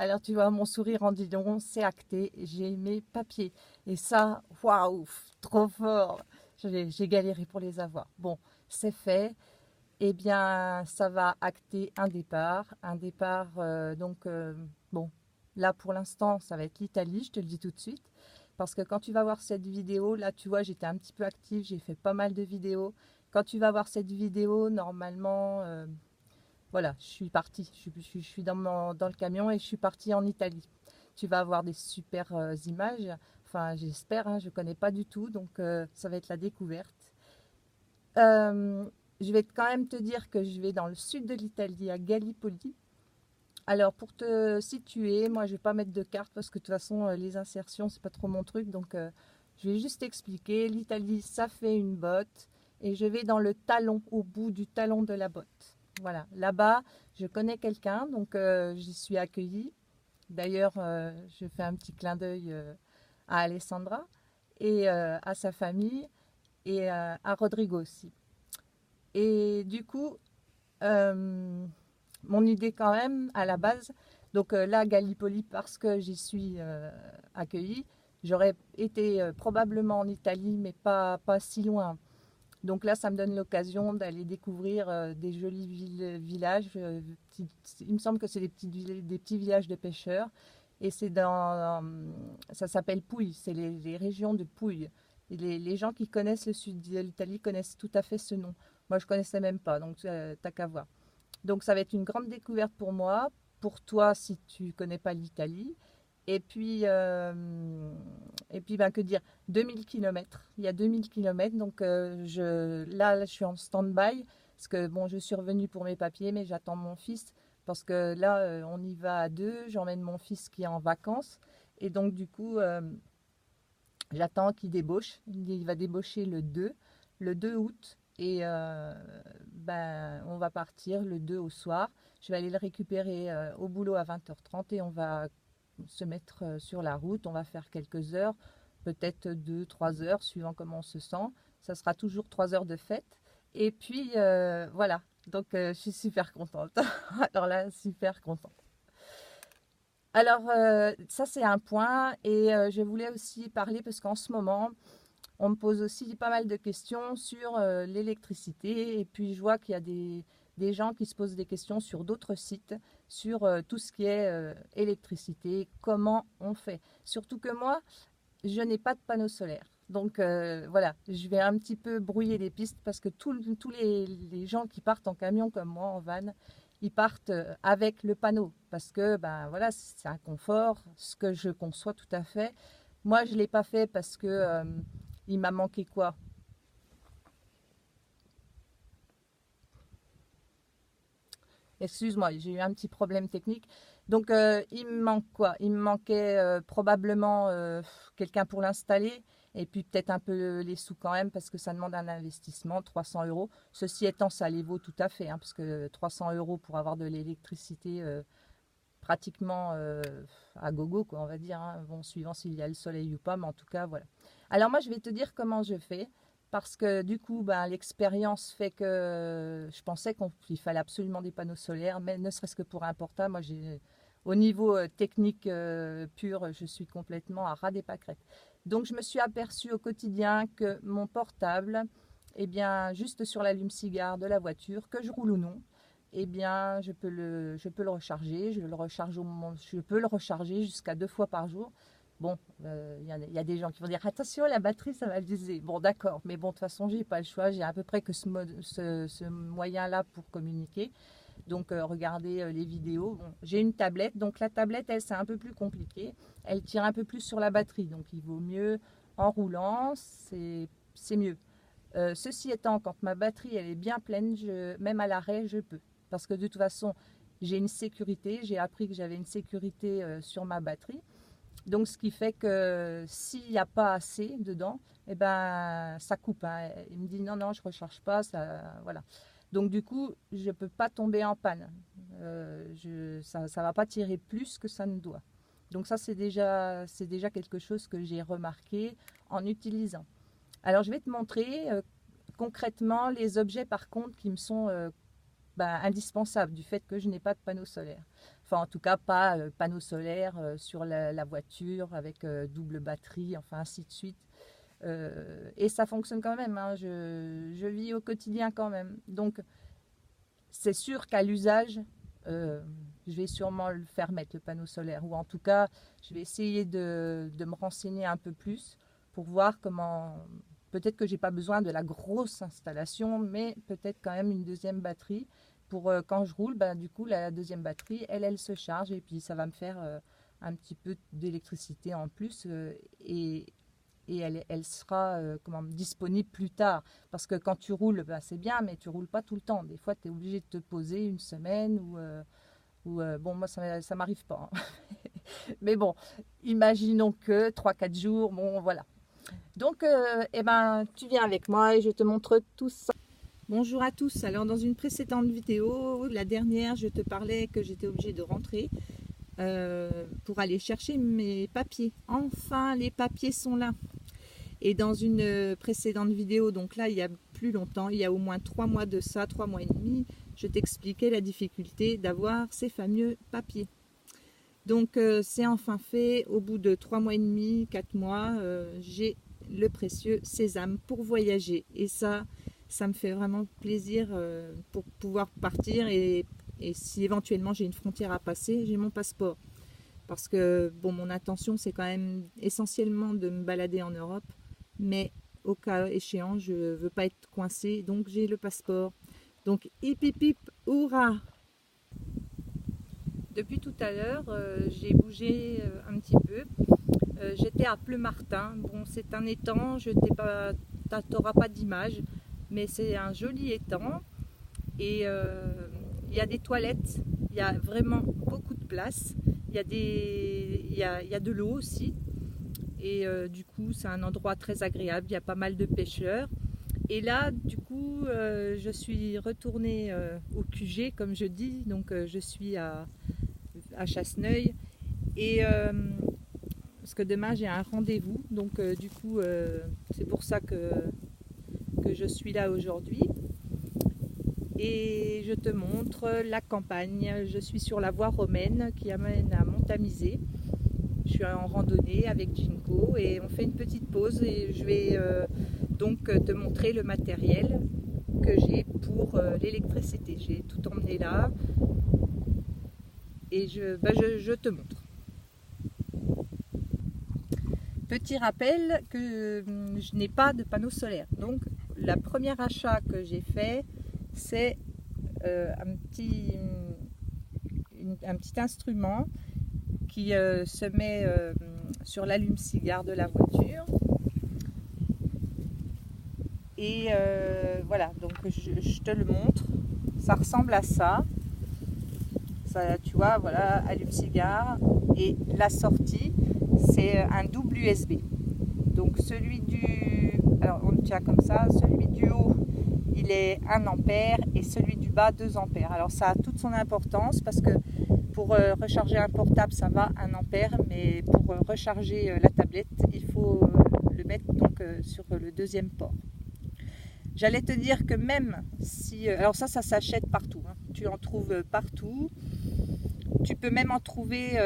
Alors tu vois mon sourire en disant c'est acté, j'ai mes papiers. Et ça, waouh, trop fort. J'ai galéré pour les avoir. Bon, c'est fait. Eh bien, ça va acter un départ. Un départ, bon, là pour l'instant, ça va être l'Italie, je te le dis tout de suite. Parce que quand tu vas voir cette vidéo, là tu vois, j'étais un petit peu active, j'ai fait pas mal de vidéos. Quand tu vas voir cette vidéo, normalement, voilà, je suis partie. Je suis dans le camion et je suis partie en Italie. Tu vas avoir des super images. Enfin, j'espère, hein, je ne connais pas du tout, donc ça va être la découverte. Euh, je vais quand même te dire que je vais dans le sud de l'Italie, à Gallipoli. Alors, pour te situer, moi, je ne vais pas mettre de carte parce que de toute façon, les insertions, c'est pas trop mon truc. Donc, je vais juste expliquer. L'Italie, ça fait une botte. Et je vais dans le talon, au bout du talon de la botte. Voilà. Là-bas, je connais quelqu'un, donc j'y suis accueillie. D'ailleurs, je fais un petit clin d'œil à Alessandra et à sa famille et à Rodrigo aussi. Et du coup, euh, mon idée quand même à la base, donc là, Gallipoli, parce que j'y suis accueillie, j'aurais été probablement en Italie, mais pas si loin. Donc là, ça me donne l'occasion d'aller découvrir des jolis villages. Il me semble que c'est des petits villages de pêcheurs. Et c'est ça s'appelle Pouille, c'est les régions de Pouille. Et les gens qui connaissent le sud de l'Italie connaissent tout à fait ce nom. Moi, je ne connaissais même pas, donc t'as qu'à voir. Donc ça va être une grande découverte pour moi, pour toi si tu ne connais pas l'Italie. Et puis, ben, que dire, 2000 km. Il y a 2000 km, donc là, je suis en stand-by, parce que bon, je suis revenue pour mes papiers, mais j'attends mon fils, parce que là, on y va à deux, j'emmène mon fils qui est en vacances, et donc du coup, j'attends qu'il débauche. Il va débaucher le 2 août, et ben, on va partir le 2 au soir. Je vais aller le récupérer au boulot à 20h30 et on va se mettre sur la route. On va faire quelques heures, peut-être 2, 3 heures, suivant comment on se sent. Ça sera toujours 3 heures de fête. Et puis voilà, donc je suis super contente. Alors là, super contente. Alors ça c'est un point et je voulais aussi parler parce qu'en ce moment on me pose aussi pas mal de questions sur l'électricité et puis je vois qu'il y a des gens qui se posent des questions sur d'autres sites sur tout ce qui est électricité, comment on fait. Surtout que moi, je n'ai pas de panneau solaire. Donc voilà, je vais un petit peu brouiller les pistes parce que tous les gens qui partent en camion comme moi, en van, ils partent avec le panneau parce que ben voilà, c'est un confort, ce que je conçois tout à fait. Moi, je ne l'ai pas fait parce que il m'a manqué quoi? Excuse-moi, j'ai eu un petit problème technique. Donc, il me manque quoi? Il me manquait probablement quelqu'un pour l'installer et puis peut-être un peu les sous quand même parce que ça demande un investissement, 300 euros. Ceci étant, ça les vaut tout à fait, hein, parce que 300 euros pour avoir de l'électricité pratiquement à gogo, quoi, on va dire, hein. Bon, suivant s'il y a le soleil ou pas, mais en tout cas, voilà. Alors moi, je vais te dire comment je fais, parce que du coup, ben, l'expérience fait que je pensais qu'il fallait absolument des panneaux solaires, mais ne serait-ce que pour un portable, moi, au niveau technique pur, je suis complètement à ras des pâquerettes. Donc, je me suis aperçue au quotidien que mon portable, eh bien, juste sur l'allume-cigare de la voiture, que je roule ou non, eh bien, je peux le recharger. Je peux le recharger jusqu'à 2 fois par jour. Bon, y a des gens qui vont dire attention, la batterie, ça va l'user. Bon, d'accord, mais bon, de toute façon, j'ai pas le choix. J'ai à peu près que ce moyen-là pour communiquer. Donc, regardez les vidéos. Bon, j'ai une tablette, donc la tablette, elle, c'est un peu plus compliqué. Elle tire un peu plus sur la batterie, donc il vaut mieux en roulant, c'est mieux. Ceci étant, quand ma batterie elle est bien pleine, même à l'arrêt, je peux. Parce que de toute façon, j'ai une sécurité. J'ai appris que j'avais une sécurité sur ma batterie. Donc, ce qui fait que s'il n'y a pas assez dedans, eh ben, ça coupe, hein. Il me dit non, non, je ne recharge pas. Ça, voilà. Donc, du coup, je ne peux pas tomber en panne. Ça ne va pas tirer plus que ça ne doit. Donc, ça, c'est déjà quelque chose que j'ai remarqué en utilisant. Alors, je vais te montrer concrètement les objets, par contre, qui me sont indispensables du fait que je n'ai pas de panneau solaire. Enfin, en tout cas, pas panneau solaire sur la voiture avec double batterie, enfin ainsi de suite. Et ça fonctionne quand même, hein. Je vis au quotidien quand même. Donc, c'est sûr qu'à l'usage, je vais sûrement le faire mettre, le panneau solaire. Ou en tout cas, je vais essayer de me renseigner un peu plus pour voir comment... Peut-être que j'ai pas besoin de la grosse installation, mais peut-être quand même une deuxième batterie. Pour quand je roule, du coup, la deuxième batterie, elle se charge. Et puis, ça va me faire un petit peu d'électricité en plus. Et elle sera disponible plus tard. Parce que quand tu roules, c'est bien, mais tu roules pas tout le temps. Des fois, tu es obligé de te poser une semaine bon, moi, ça m'arrive pas, hein. Mais bon, imaginons que 3-4 jours, bon, voilà. Donc, tu viens avec moi et je te montre tout ça. Bonjour à tous. Alors, dans une précédente vidéo, la dernière, je te parlais que j'étais obligée de rentrer pour aller chercher mes papiers. Enfin, les papiers sont là. Et dans une précédente vidéo, donc là, il y a plus longtemps, il y a au moins 3 mois de ça, 3 mois et demi, je t'expliquais la difficulté d'avoir ces fameux papiers. Donc, c'est enfin fait. Au bout de 3 mois et demi, 4 mois, j'ai le précieux sésame pour voyager. Et ça me fait vraiment plaisir pour pouvoir partir. Et si éventuellement j'ai une frontière à passer, j'ai mon passeport. Parce que, bon, mon intention, c'est quand même essentiellement de me balader en Europe. Mais au cas échéant, je ne veux pas être coincée, donc j'ai le passeport. Donc, hip hip hip, hurrah! Depuis tout à l'heure, j'ai bougé un petit peu. J'étais à Pleumartin. Bon, c'est un étang, tu n'auras pas d'image, mais c'est un joli étang. Et il y a des toilettes, il y a vraiment beaucoup de place. Il y a de l'eau aussi. Et du coup, c'est un endroit très agréable. Il y a pas mal de pêcheurs. Et là, du coup, je suis retournée au QG, comme je dis. Donc, je suis à Chasseneuil. Et parce que demain, j'ai un rendez-vous. Donc, du coup, c'est pour ça que je suis là aujourd'hui. Et je te montre la campagne. Je suis sur la voie romaine qui amène à Montamisé. Je suis en randonnée avec Ginko et on fait une petite pause et je vais donc te montrer le matériel que j'ai pour l'électricité. J'ai tout emmené là et je te montre. Petit rappel que je n'ai pas de panneau solaire. Donc, la première achat que j'ai fait, c'est un petit instrument qui se met sur l'allume-cigare de la voiture. Et voilà, donc je te le montre. Ça ressemble à ça. Ça, tu vois, voilà, allume-cigare. Et la sortie, c'est un double USB. Donc celui alors on le tient comme ça, celui du haut, il est 1 ampère et celui du bas 2 ampères. Alors ça a toute son importance parce que pour recharger un portable, ça va 1 ampère, mais pour recharger la tablette, il faut le mettre donc sur le deuxième port. J'allais te dire que même si... alors ça s'achète partout, hein. Tu en trouves partout. Tu peux même en trouver...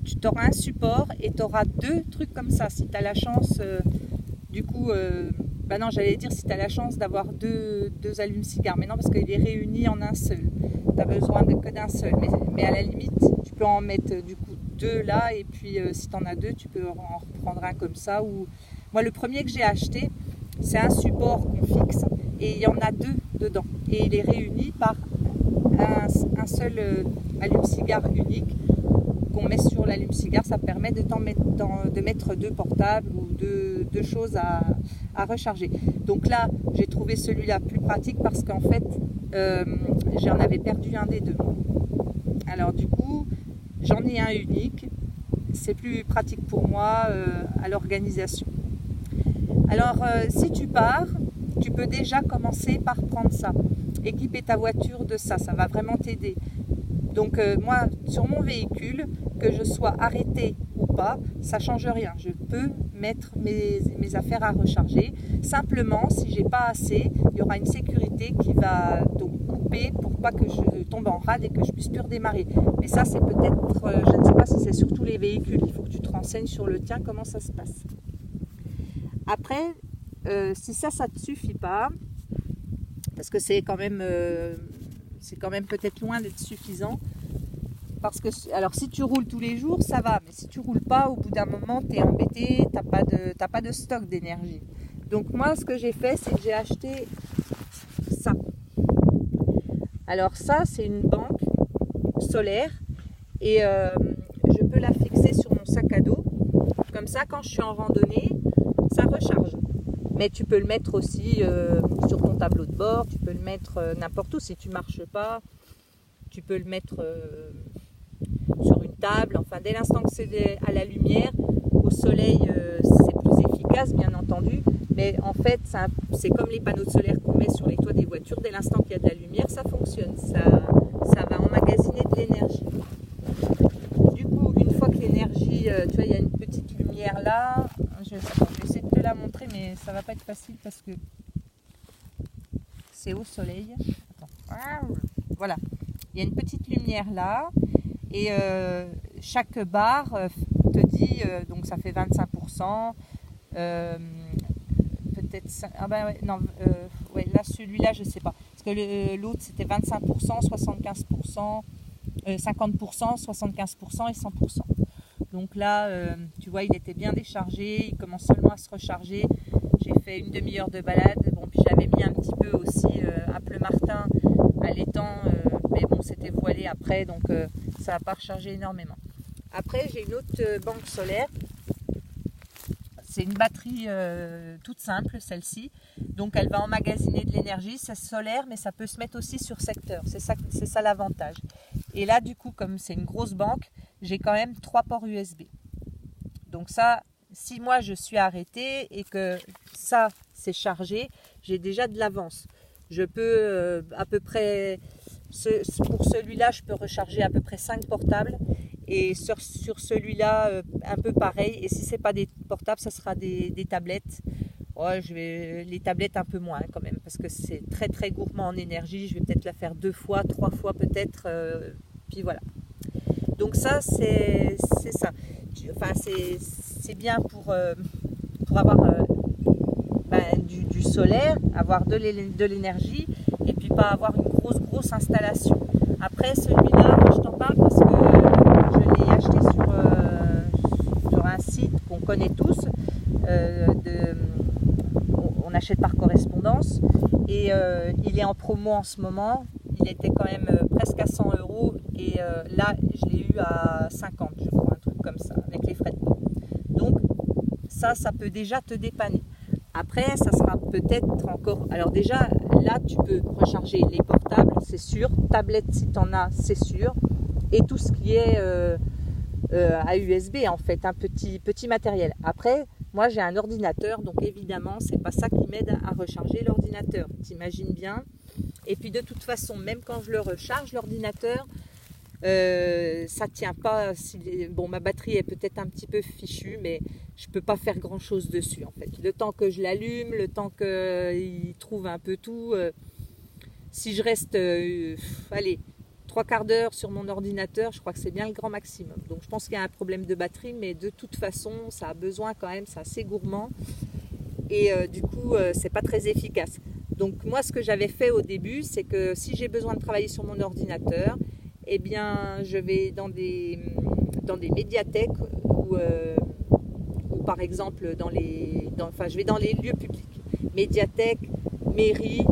tu auras un support et tu auras 2 trucs comme ça. Si tu as la chance, du coup... non, j'allais dire si tu as la chance d'avoir deux allumes-cigares. Mais non, parce qu'il est réuni en un seul. Tu n'as besoin que d'un seul. Mais à la limite, tu peux en mettre du coup 2 là. Et puis si tu en as 2, tu peux en reprendre un comme ça. Ou... Moi, le premier que j'ai acheté, c'est un support qu'on fixe. Et il y en a 2 dedans. Et il est réuni par un seul allume-cigare unique qu'on met sur l'allume-cigare. Ça permet de mettre 2 portables ou deux choses à recharger. Donc là, j'ai trouvé celui-là plus pratique parce qu'en fait, j'en avais perdu un des 2. Alors du coup, j'en ai un unique. C'est plus pratique pour moi à l'organisation. Alors, si tu pars, tu peux déjà commencer par prendre ça. Équiper ta voiture de ça, ça va vraiment t'aider. Donc moi, sur mon véhicule, que je sois arrêtée ou pas, ça ne change rien. Je peux mettre mes affaires à recharger. Simplement, si j'ai pas assez, il y aura une sécurité qui va donc couper pour pas que je tombe en rade et que je puisse plus redémarrer. Mais ça, c'est peut-être, je ne sais pas si c'est sur tous les véhicules. Il faut que tu te renseignes sur le tien, comment ça se passe. Après, si ça ne te suffit pas, parce que c'est quand même peut-être loin d'être suffisant. Parce que, alors si tu roules tous les jours, ça va, mais si tu roules pas, au bout d'un moment, tu es embêté, t'as pas de stock d'énergie. Donc moi, ce que j'ai fait, c'est que j'ai acheté ça. Alors ça, c'est une banque solaire et je peux la fixer sur mon sac à dos. Comme ça, quand je suis en randonnée, ça recharge. Mais tu peux le mettre aussi sur ton tableau de bord, tu peux le mettre n'importe où. Si tu ne marches pas, tu peux le mettre sur une table. Enfin, dès l'instant que c'est à la lumière, au soleil, c'est plus efficace, bien entendu. Mais en fait, c'est comme les panneaux solaires qu'on met sur les toits des voitures. Dès l'instant qu'il y a de la lumière, ça fonctionne. Ça va emmagasiner de l'énergie. Du coup, une fois que l'énergie, tu vois, il y a une petite lumière là. Je vais essayer de te la montrer, mais ça va pas être facile parce que c'est au soleil. Attends. Voilà. Il y a une petite lumière là. Et chaque barre te dit, donc ça fait 25%, peut-être, ah ben ouais, non, ouais, là celui-là je sais pas, parce que l'autre c'était 25%, 75%, 50%, 75% et 100%. Donc là, tu vois, il était bien déchargé, il commence seulement à se recharger. J'ai fait une demi-heure de balade, bon, puis j'avais mis un petit peu aussi à Pleumartin à l'étang, mais bon, c'était voilé après, donc ça n'a pas rechargé énormément. Après, j'ai une autre banque solaire. C'est une batterie toute simple, celle-ci. Donc, elle va emmagasiner de l'énergie. C'est solaire, mais ça peut se mettre aussi sur secteur. C'est ça l'avantage. Et là, du coup, comme c'est une grosse banque, j'ai quand même 3 ports USB. Donc ça, si moi, je suis arrêtée et que ça, c'est chargé, j'ai déjà de l'avance. Je peux à peu près... Pour celui-là, je peux recharger à peu près 5 portables. Et sur celui-là, un peu pareil. Et si ce n'est pas des portables, ça sera des tablettes. Ouais, les tablettes un peu moins quand même, parce que c'est très très gourmand en énergie. Je vais peut-être la faire 2 fois, 3 fois peut-être. Puis voilà. Donc ça, c'est ça. Enfin, c'est bien pour avoir du solaire, avoir de l'énergie, et puis pas avoir une grosse installation. Après, celui-là, je t'en parle parce que je l'ai acheté sur un site qu'on connaît tous. On achète par correspondance et il est en promo en ce moment. Il était quand même presque à 100 € et là, je l'ai eu à 50, je crois, un truc comme ça, avec les frais de port. Donc, ça peut déjà te dépanner. Après, ça sera peut-être encore... Alors déjà, là, tu peux recharger les portables, c'est sûr. Tablette, si tu en as, c'est sûr. Et tout ce qui est à USB, en fait, un petit matériel. Après, moi, j'ai un ordinateur, donc évidemment, c'est pas ça qui m'aide à recharger l'ordinateur. T'imagines bien. Et puis, de toute façon, même quand je le recharge, l'ordinateur... ça tient pas. Bon, ma batterie est peut-être un petit peu fichue, mais je peux pas faire grand chose dessus en fait. Le temps que je l'allume, le temps qu'il trouve un peu tout, si je reste allez, 3/4 d'heure sur mon ordinateur, je crois que c'est bien le grand maximum. Donc je pense qu'il y a un problème de batterie, mais de toute façon ça a besoin quand même, c'est assez gourmand et du coup c'est pas très efficace. Donc moi ce que j'avais fait au début, c'est que si j'ai besoin de travailler sur mon ordinateur, eh bien, je vais dans des médiathèques ou par exemple je vais dans les lieux publics, médiathèques, mairies,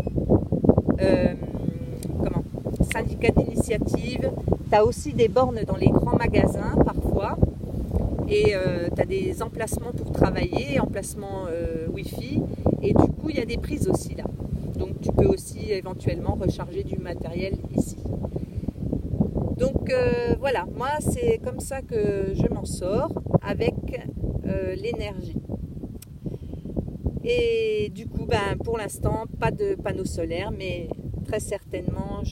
syndicats d'initiative. Tu as aussi des bornes dans les grands magasins parfois et tu as des emplacements pour travailler, emplacements Wi-Fi et du coup il y a des prises aussi là. Donc tu peux aussi éventuellement recharger du matériel ici. Donc voilà, moi c'est comme ça que je m'en sors avec l'énergie. Et du coup, pour l'instant, pas de panneau solaire, mais très certainement,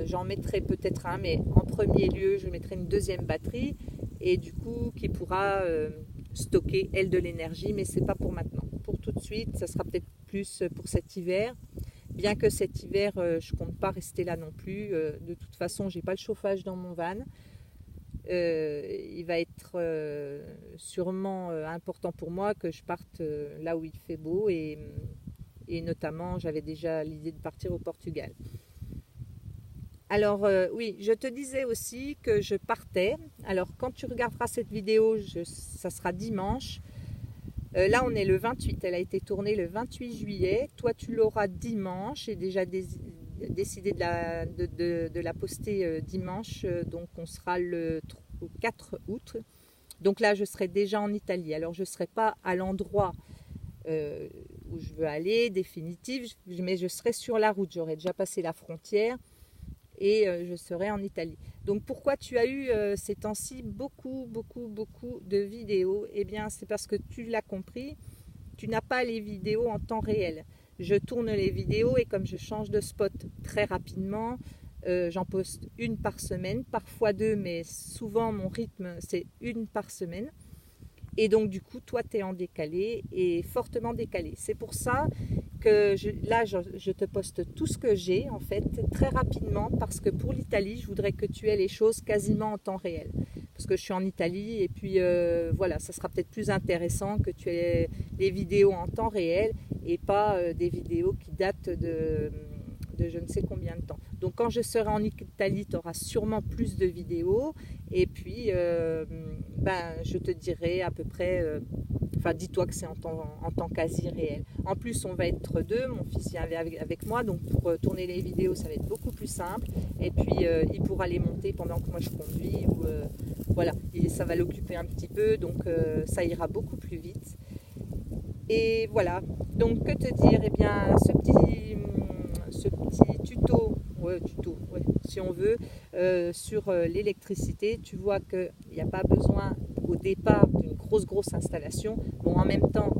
j'en mettrai peut-être un, mais en premier lieu, je mettrai une deuxième batterie et du coup, qui pourra stocker, elle, de l'énergie, mais c'est pas pour maintenant. Pour tout de suite, ça sera peut-être plus pour cet hiver. Bien que cet hiver, je compte pas rester là non plus. De toute façon, j'ai pas le chauffage dans mon van. Il va être sûrement important pour moi que je parte là où il fait beau et notamment j'avais déjà l'idée de partir au Portugal. Alors oui, je te disais aussi que je partais. Alors quand tu regarderas cette vidéo, ça sera dimanche. Là on est le 28, elle a été tournée le 28 juillet. Toi tu l'auras dimanche, j'ai déjà décidé de la poster dimanche, donc on sera le 4 août. Donc là je serai déjà en Italie. Alors je ne serai pas à l'endroit où je veux aller, définitive, mais je serai sur la route, j'aurai déjà passé la frontière et je serai en Italie. Donc pourquoi tu as eu ces temps-ci beaucoup de vidéos? Eh bien c'est parce que tu l'as compris, tu n'as pas les vidéos en temps réel. Je tourne les vidéos et comme je change de spot très rapidement, j'en poste une par semaine, parfois deux, mais souvent mon rythme c'est une par semaine. Et donc du coup, toi, tu es en décalé et fortement décalé. C'est pour ça que je te poste tout ce que j'ai, en fait, très rapidement, parce que pour l'Italie, je voudrais que tu aies les choses quasiment en temps réel. Parce que je suis en Italie et puis voilà, ça sera peut-être plus intéressant que tu aies les vidéos en temps réel et pas des vidéos qui datent de je ne sais combien de temps. Donc quand je serai en Italie, tu auras sûrement plus de vidéos et puis je te dirai à peu près, dis-toi que c'est en temps quasi réel. En plus on va être deux, mon fils vient avec moi, donc pour tourner les vidéos ça va être beaucoup plus simple et puis il pourra les monter pendant que moi je conduis ou voilà, et ça va l'occuper un petit peu, donc ça ira beaucoup plus vite. Et voilà, donc que te dire, eh bien ce petit tuto, si on veut, sur l'électricité, tu vois qu'il n'y a pas besoin au départ d'une grosse installation. Bon, en même temps,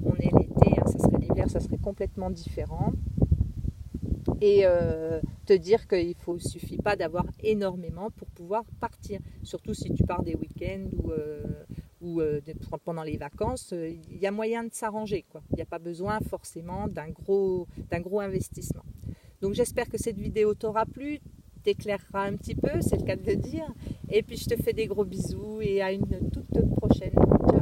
on est l'été, hein, ça serait l'hiver, ça serait complètement différent. Et te dire qu'il ne suffit pas d'avoir énormément pour pouvoir partir, surtout si tu pars des week-ends ou pendant les vacances, il y a moyen de s'arranger, quoi. Il n'y a pas besoin forcément d'un gros investissement. Donc j'espère que cette vidéo t'aura plu, t'éclairera un petit peu, c'est le cas de le dire. Et puis je te fais des gros bisous et à une toute prochaine. Ciao.